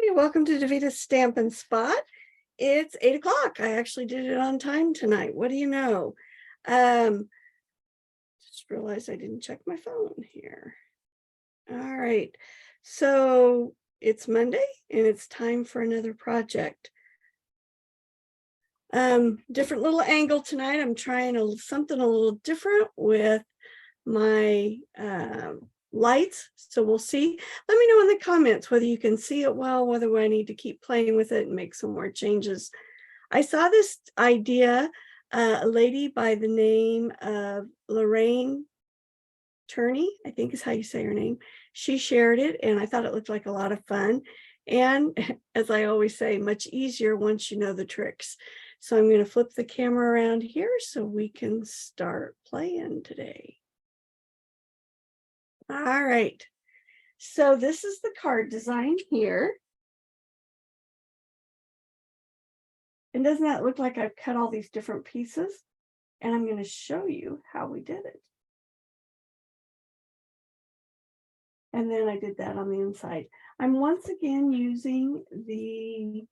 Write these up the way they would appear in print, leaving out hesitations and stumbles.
Hey, welcome to Davita's Stamp and Spot. It's 8 o'clock. I actually did it on time tonight. What do you know? Um, just realized I didn't check my phone here. All right. So it's Monday and it's time for another project. Different little angle tonight. I'm trying something a little different with my lights. So we'll see. Let me know in the comments whether you can see it well, whether I need to keep playing with it and make some more changes. I saw this idea, a lady by the name of Lorraine Turney, I think is how you say her name. She shared it and I thought it looked like a lot of fun. And as I always say, much easier once you know the tricks. So I'm going to flip the camera around here so we can start playing today. All right. So this is the card design here. And doesn't that look like I've cut all these different pieces? And I'm going to show you how we did it. And then I did that on the inside. I'm once again using the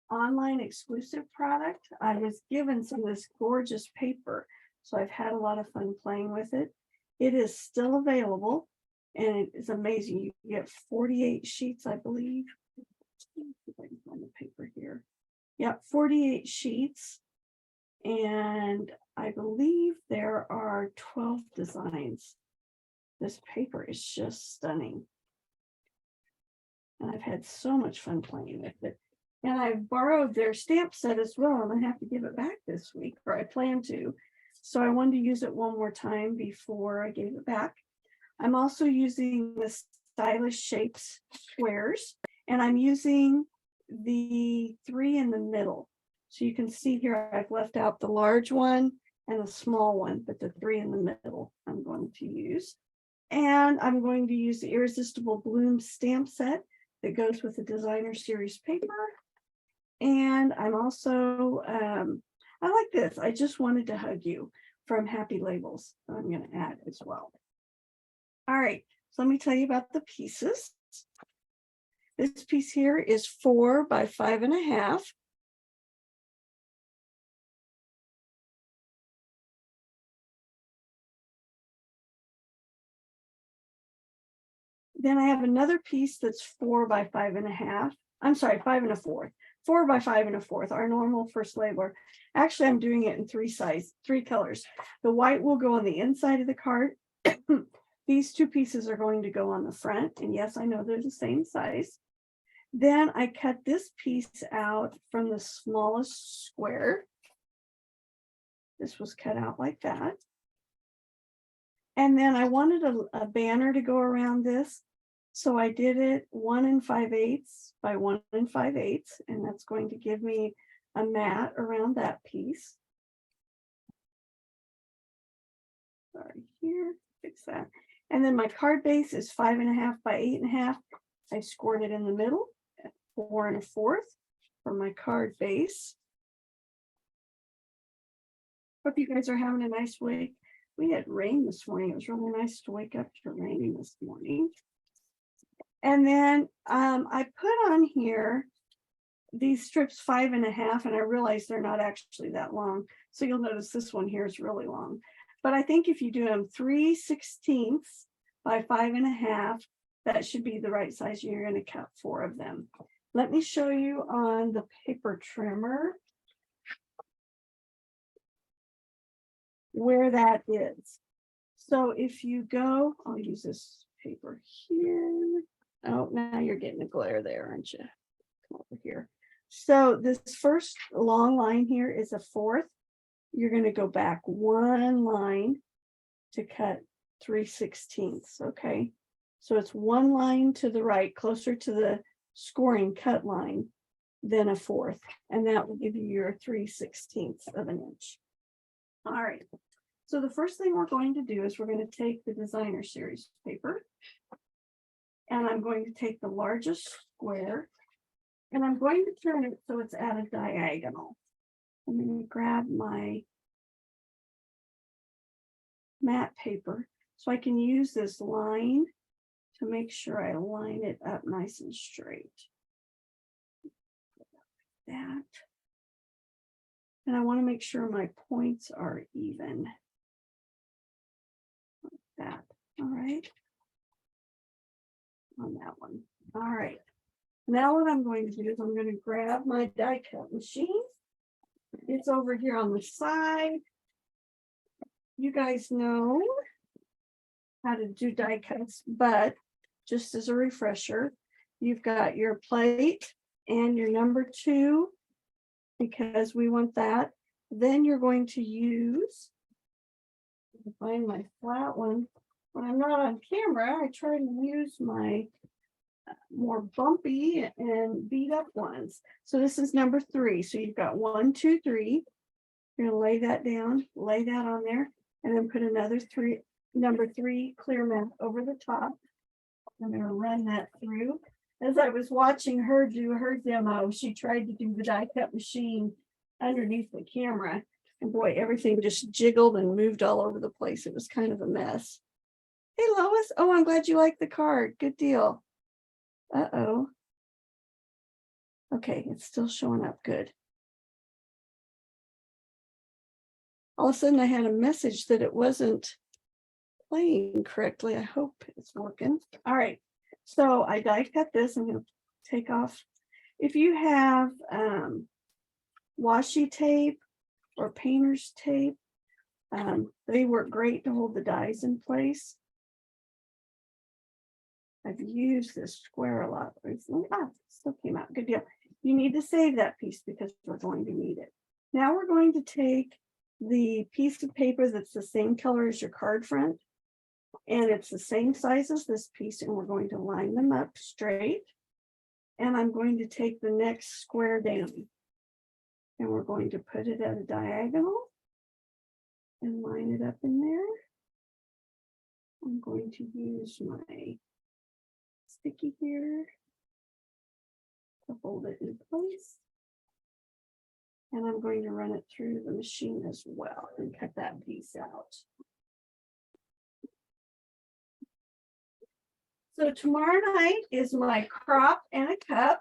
online exclusive product. I was given some of this gorgeous paper, so I've had a lot of fun playing with it. It is still available, and it is amazing. You get 48 sheets, I believe. Let's see if I can find the paper here. Yep, 48 sheets, and I believe there are 12 designs. This paper is just stunning. And I've had so much fun playing with it. And I've borrowed their stamp set as well, and I have to give it back this week, or I plan to. So I wanted to use it one more time before I gave it back. I'm also using the Stylish Shapes squares, and I'm using the 3 in the middle. So you can see here, I've left out the large one and the small one, but the 3 in the middle I'm going to use. And I'm going to use the Irresistible Bloom stamp set that goes with the designer series paper. And I'm also, I like this. I just wanted to hug you from Happy Labels. I'm going to add as well. All right, so let me tell you about the pieces. This piece here is 4 by 5.5. Then I have another piece that's 4 by 5.5. I'm sorry, 5 1/4. 4 by 5 1/4, our normal first labeler. Actually, I'm doing it in 3 colors. The white will go on the inside of the card. These 2 pieces are going to go on the front. And yes, I know they're the same size. Then I cut this piece out from the smallest square. This was cut out like that. And then I wanted a banner to go around this. So I did it 1 5/8 by 1 5/8, and that's going to give me a mat around that piece. Sorry, here, fix that. And then my card base is 5.5 by 8.5. I scored it in the middle at 4 1/4 for my card base. Hope you guys are having a nice week. We had rain this morning. It was really nice to wake up to rain this morning. And then I put on here these strips 5.5, and I realized they're not actually that long. So you'll notice this one here is really long. But I think if you do them 3/16 by 5.5, that should be the right size. You're going to cut 4 of them. Let me show you on the paper trimmer where that is. So if you go, I'll use this paper here. Oh, now you're getting a glare there, aren't you? Come over here. So this first long line here is a 4th. You're going to go back 1 line to cut 3/16. Okay. So it's 1 line to the right, closer to the scoring cut line, then a 4th. And that will give you your 3/16 of an inch. All right. So the first thing we're going to do is we're going to take the designer series paper. And I'm going to take the largest square, and I'm going to turn it so it's at a diagonal. I'm going to grab my matte paper so I can use this line to make sure I line it up nice and straight. that. And I want to make sure my points are even. Like that. All right. On that one. All right. Now what I'm going to do is I'm going to grab my die cut machine. It's over here on the side. You guys know how to do die cuts, but just as a refresher, you've got your plate and your number 2, because we want that. Then you're going to use, find my flat one. When I'm not on camera, I try to use my more bumpy and beat up ones. So this is number 3. So you've got 1, 2, 3. You're gonna lay that down, lay that on there, and then put another number 3 clear mat over the top. I'm gonna run that through. As I was watching her do her demo, she tried to do the die cut machine underneath the camera. And boy, everything just jiggled and moved all over the place. It was kind of a mess. Hey, Lois. Oh, I'm glad you like the card. Good deal. Uh-oh. Okay, it's still showing up good. All of a sudden I had a message that it wasn't playing correctly. I hope it's working. All right, so I die cut this. I'm going to take off. If you have washi tape or painter's tape, they work great to hold the dies in place. I've used this square a lot recently. Still came out. Good deal. You need to save that piece because we're going to need it. Now we're going to take the piece of paper that's the same color as your card front, and it's the same size as this piece, and we're going to line them up straight. And I'm going to take the next square down, and we're going to put it at a diagonal and line it up in there. I'm going to use my sticky here to hold it in place. And I'm going to run it through the machine as well and cut that piece out. So tomorrow night is my crop and a cup.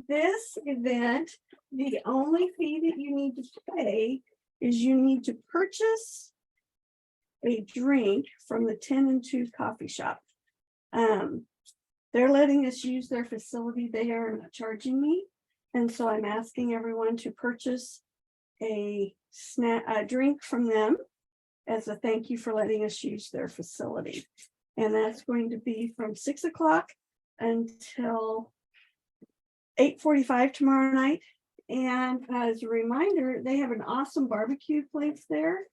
This event, the only fee that you need to pay is you need to purchase a drink from the 10 and 2 coffee shop. They're letting us use their facility. They are not charging me. And so I'm asking everyone to purchase a drink from them as a thank you for letting us use their facility. And that's going to be from 6 o'clock until 8:45 tomorrow night. And as a reminder, they have an awesome barbecue place there.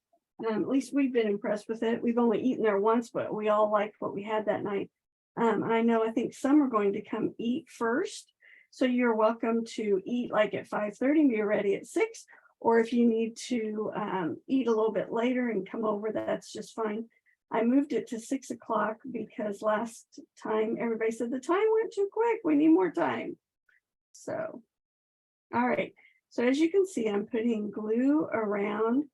At least we've been impressed with it. We've only eaten there once, but we all liked what we had that night. I think some are going to come eat first. So you're welcome to eat like at 5:30 and be ready at 6. Or if you need to eat a little bit later and come over, that's just fine. I moved it to 6 o'clock because last time everybody said the time went too quick. We need more time. So, all right. So as you can see, I'm putting glue around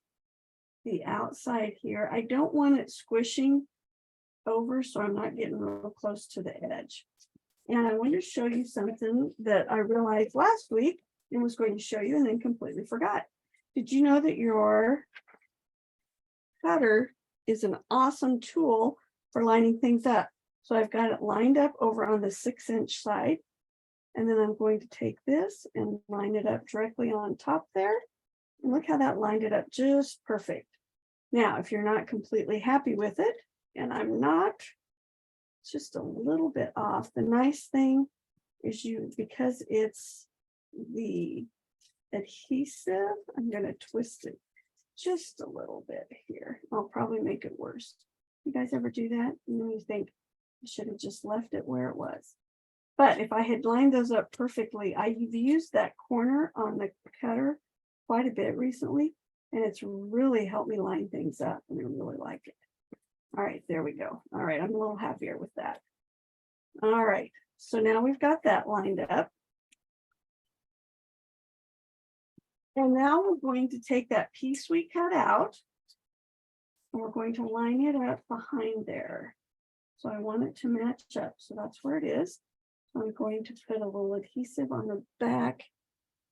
the outside here. I don't want it squishing over, so I'm not getting real close to the edge. And I want to show you something that I realized last week and was going to show you and then completely forgot. Did you know that your cutter is an awesome tool for lining things up? So I've got it lined up over on the 6-inch side. And then I'm going to take this and line it up directly on top there. And look how that lined it up just perfect. Now, if you're not completely happy with it, and I'm not, it's just a little bit off. The nice thing is because it's the adhesive, I'm going to twist it just a little bit here. I'll probably make it worse. You guys ever do that? And then you think, I should have just left it where it was. But if I had lined those up perfectly, I've used that corner on the cutter quite a bit recently, and it's really helped me line things up, and I really like it. All right, there we go. All right, I'm a little happier with that. All right, so now we've got that lined up. And now we're going to take that piece we cut out, and we're going to line it up behind there. So I want it to match up, so that's where it is. I'm going to put a little adhesive on the back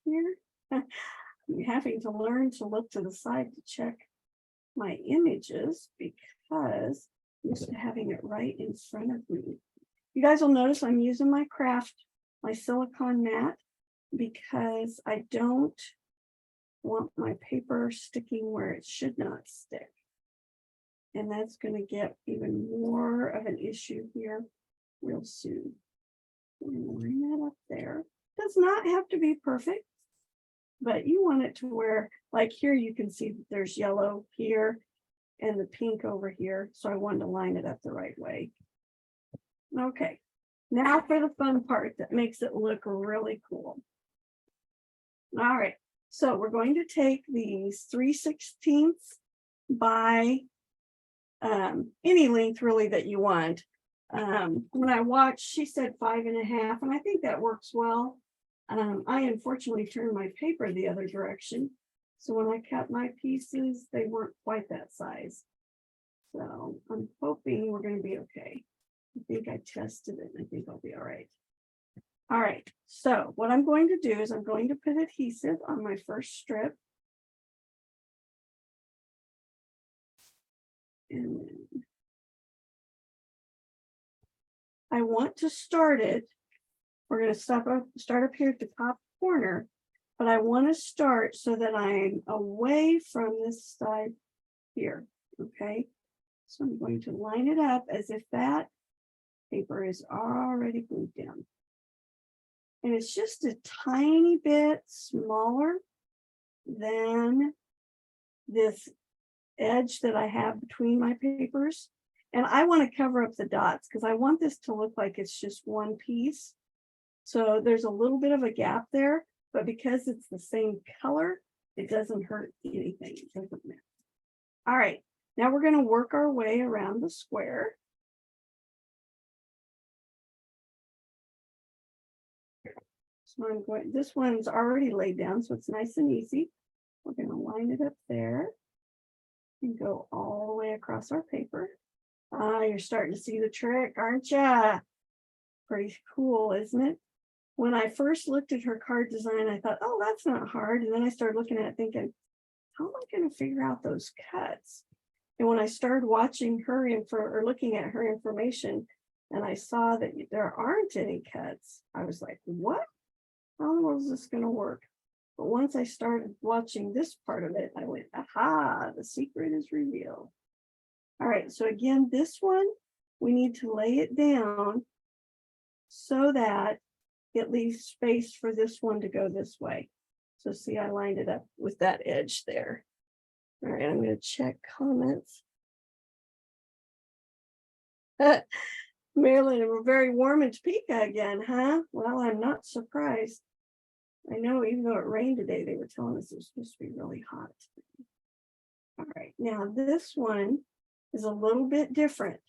here. I'm having to learn to look to the side to check my images because I'm used to having it right in front of me. You guys will notice I'm using my silicone mat, because I don't want my paper sticking where it should not stick. And that's going to get even more of an issue here real soon. Line that up there. Does not have to be perfect, but you want it to where, like here, you can see that there's yellow here and the pink over here. So I wanted to line it up the right way. Okay, now for the fun part that makes it look really cool. All right, so we're going to take these 3/16 by any length really that you want. When I watched, she said 5.5, and I think that works well. I unfortunately turned my paper the other direction. So when I cut my pieces, they weren't quite that size. So I'm hoping we're going to be okay. I think I tested it, and I think I'll be all right. All right, so what I'm going to do is I'm going to put adhesive on my first strip. And then I want to start it. We're going to start up here at the top corner, but I want to start so that I'm away from this side here. Okay, so I'm going to line it up as if that paper is already glued down. And it's just a tiny bit smaller than this edge that I have between my papers. And I want to cover up the dots because I want this to look like it's just one piece. So there's a little bit of a gap there, but because it's the same color, it doesn't hurt anything. It doesn't matter. All right, now we're going to work our way around the square. So I'm going, this one's already laid down, so it's nice and easy. We're going to line it up there and go all the way across our paper. You're starting to see the trick, aren't you? Pretty cool, isn't it? When I first looked at her card design, I thought, oh, that's not hard. And then I started looking at it thinking, how am I going to figure out those cuts? And when I started watching her or looking at her information, and I saw that there aren't any cuts, I was like, what? How in the world is this going to work? But once I started watching this part of it, I went, aha, the secret is revealed. All right, so again, this one, we need to lay it down so that it leaves space for this one to go this way. So see, I lined it up with that edge there. All right, I'm going to check comments. Marilyn, we're very warm in Topeka again, huh? Well, I'm not surprised. I know even though it rained today, they were telling us it was supposed to be really hot. All right, now this one is a little bit different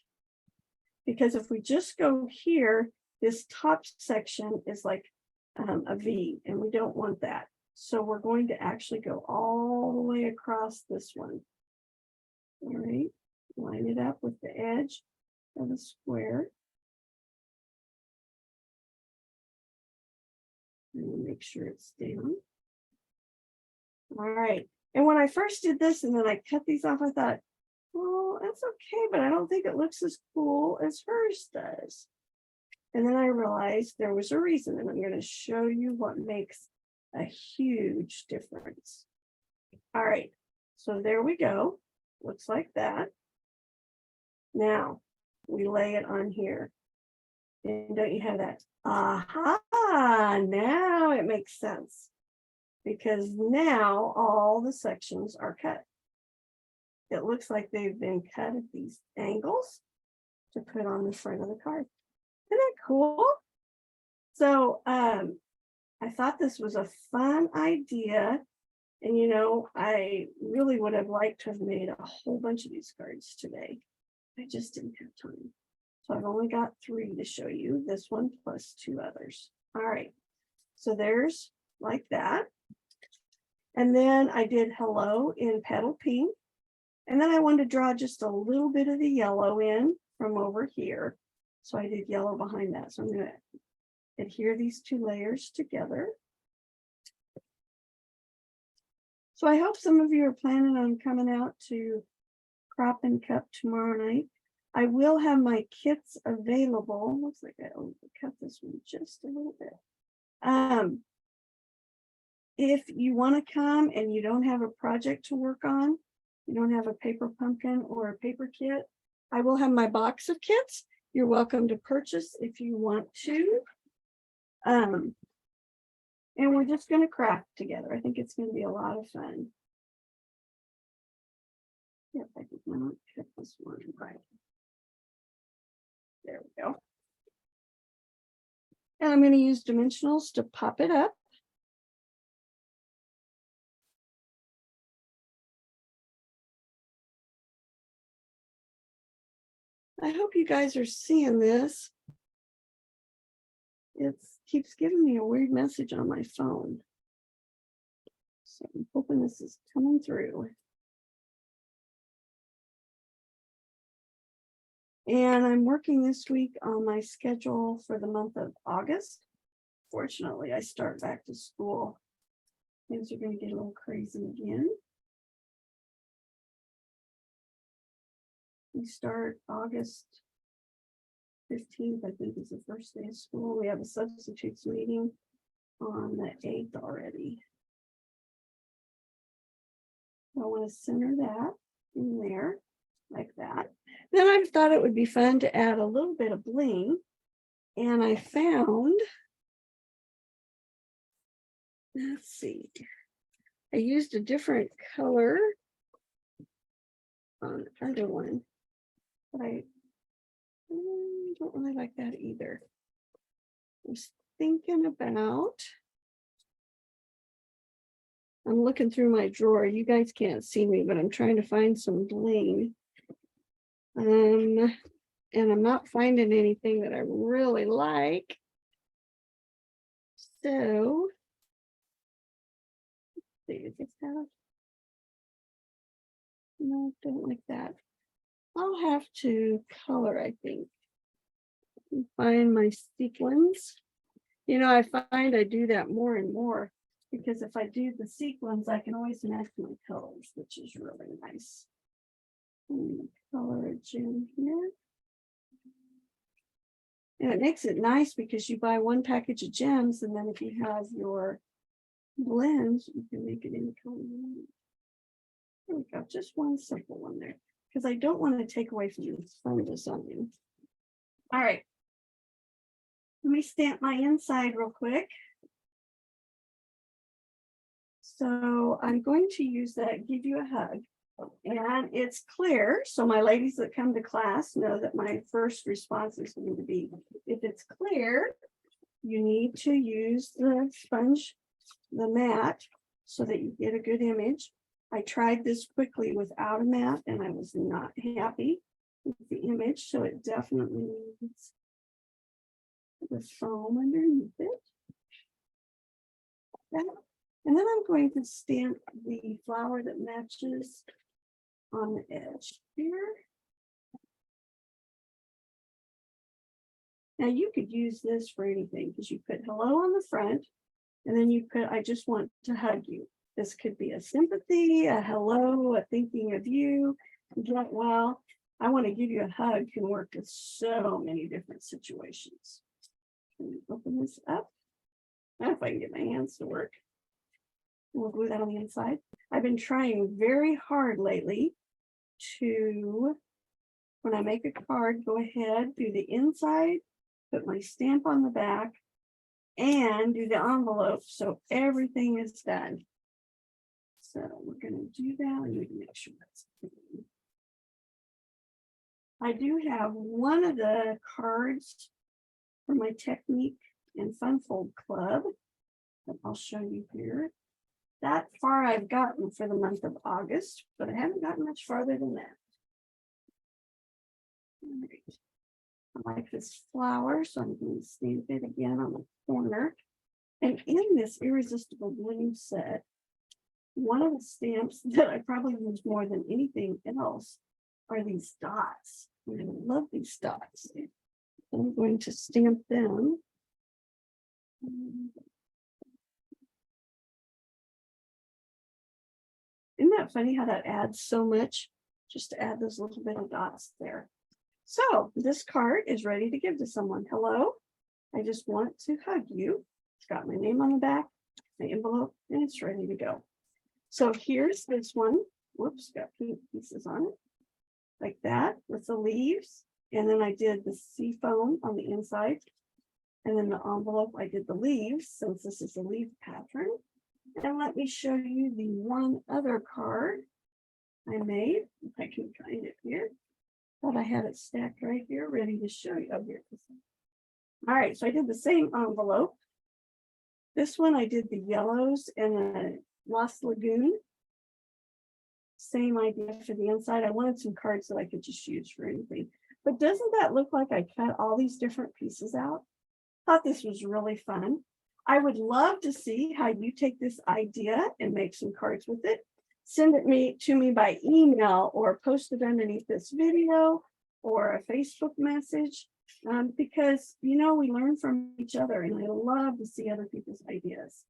because if we just go here, this top section is like a V, and we don't want that. So we're going to actually go all the way across this one. All right, line it up with the edge of the square. And make sure it's down. All right, and when I first did this and then I cut these off, I thought, well, that's okay, but I don't think it looks as cool as hers does. And then I realized there was a reason, and I'm going to show you what makes a huge difference. All right, so there we go. Looks like that. Now we lay it on here. And don't you have that? Aha, now it makes sense. Because now all the sections are cut. It looks like they've been cut at these angles to put on the front of the card. Isn't that cool? So I thought this was a fun idea. And you know, I really would have liked to have made a whole bunch of these cards today. I just didn't have time. So I've only got 3 to show you, this one plus 2 others. All right, so there's like that. And then I did hello in petal pink. And then I wanted to draw just a little bit of the yellow in from over here. So I did yellow behind that. So I'm going to adhere these 2 layers together. So I hope some of you are planning on coming out to Crop and Cup tomorrow night. I will have my kits available. Looks like I cut this one just a little bit. If you want to come and you don't have a project to work on, you don't have a paper pumpkin or a paper kit, I will have my box of kits. You're welcome to purchase if you want to. And we're just going to craft together. I think it's going to be a lot of fun. Yep, I did not cut this one right. There we go. And I'm going to use dimensionals to pop it up. I hope you guys are seeing this. It keeps giving me a weird message on my phone. So I'm hoping this is coming through. And I'm working this week on my schedule for the month of August. Fortunately, I start back to school. Things are going to get a little crazy again. We start August 15th, I think, is the first day of school. We have a substitutes meeting on the 8th already. I want to center that in there like that. Then I thought it would be fun to add a little bit of bling. And I found, let's see, I used a different color on the other one, but I don't really like that either. I was thinking about, I'm looking through my drawer. You guys can't see me, but I'm trying to find some bling. And I'm not finding anything that I really like. So, let's see, does this have? No, don't like that. I'll have to color, I think. Find my sequins. You know, I find I do that more and more because if I do the sequins, I can always match my colors, which is really nice. Color a gem here. And it makes it nice because you buy one package of gems, and then if you have your blends, you can make it any color you want. There we go, just one simple one there, because I don't want to take away from the fun of this onion. All right. Let me stamp my inside real quick. So I'm going to use that Give You a Hug. And it's clear. So my ladies that come to class know that my first response is going to be, if it's clear, you need to use the sponge, the mat, so that you get a good image. I tried this quickly without a mat and I was not happy with the image. So it definitely needs the foam underneath it. Okay. And then I'm going to stamp the flower that matches on the edge here. Now you could use this for anything because you put hello on the front and then you put I just want to hug you. This could be a sympathy, a hello, a thinking of you. Get well. I want to give you a hug can work with so many different situations. Let me open this up. I don't know if I can get my hands to work. We'll glue that on the inside. I've been trying very hard lately to, when I make a card, go ahead, do the inside, put my stamp on the back, and do the envelope so everything is done. So we're going to do that. I need to make sure that's clean. I do have one of the cards for my Technique and Fun Fold Club that I'll show you here. That far I've gotten for the month of August, but I haven't gotten much farther than that. Right. I like this flower, so I'm going to stamp it again on the corner. And in this Irresistible Bloom set, one of the stamps that I probably use more than anything else are these dots. I love these dots. I'm going to stamp them. Isn't that funny how that adds so much just to add those little bit of dots there? So this card is ready to give to someone. Hello, I just want to hug you. It's got my name on the back, my envelope, and it's ready to go. So here's this one. Whoops, got pink pieces on it. Like that with the leaves. And then I did the sea foam on the inside. And then the envelope, I did the leaves since this is a leaf pattern. And let me show you the one other card I made. If I can find it here. Thought I had it stacked right here, ready to show you. Oh, here. All right, so I did the same envelope. This one I did the yellows and the Lost Lagoon. Same idea for the inside. I wanted some cards that I could just use for anything. But doesn't that look like I cut all these different pieces out? Thought this was really fun. I would love to see how you take this idea and make some cards with it. Send it to me by email or post it underneath this video or a Facebook message because, you know, we learn from each other and I love to see other people's ideas.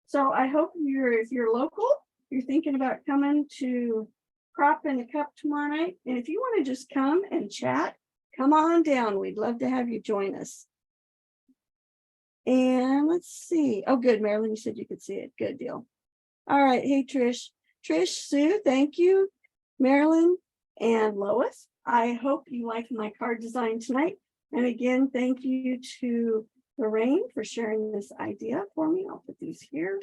So I hope if you're local, you're thinking about coming to Crop in a Cup tomorrow night. And if you want to just come and chat, come on down. We'd love to have you join us. And let's see. Oh, good, Marilyn, you said you could see it. Good deal. All right. Hey, Trish, Sue, thank you. Marilyn and Lois, I hope you like my card design tonight. And again, thank you to Lorraine for sharing this idea for me. I'll put these here.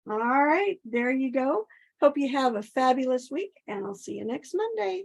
All right, there you go. Hope you have a fabulous week and I'll see you next Monday.